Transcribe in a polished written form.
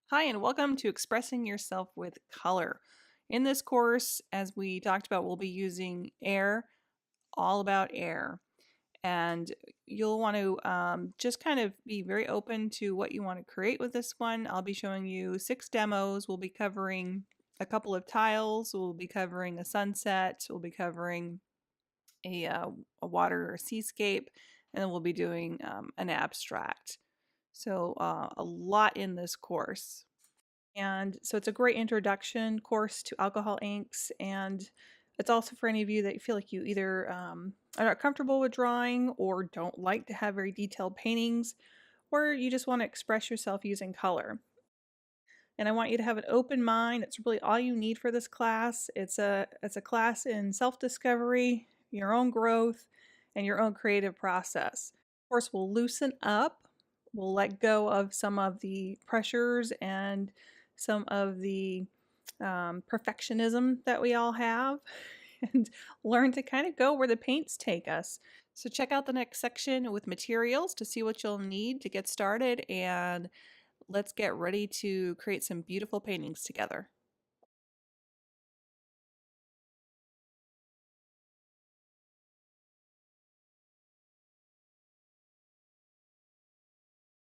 Hi, and welcome to Expressing Yourself with Color. In this course, as we talked about, we'll be using air, all about air. And you'll want to just kind of be very open to what you want to create with this one. I'll be showing you 6 demos. We'll be covering a couple of tiles. We'll be covering a sunset. We'll be covering a water or seascape. And then we'll be doing an abstract. So a lot in this course. And so it's a great introduction course to alcohol inks, and it's also for any of you that feel like you either are not comfortable with drawing or don't like to have very detailed paintings, or you just want to express yourself using color. And I want you to have an open mind. It's really all you need for this class. It's a class in self-discovery, your own growth, and your own creative process. Of course, we'll loosen up. We'll let go of some of the pressures and some of the perfectionism that we all have and learn to kind of go where the paints take us. So check out the next section with materials to see what you'll need to get started, and let's get ready to create some beautiful paintings together.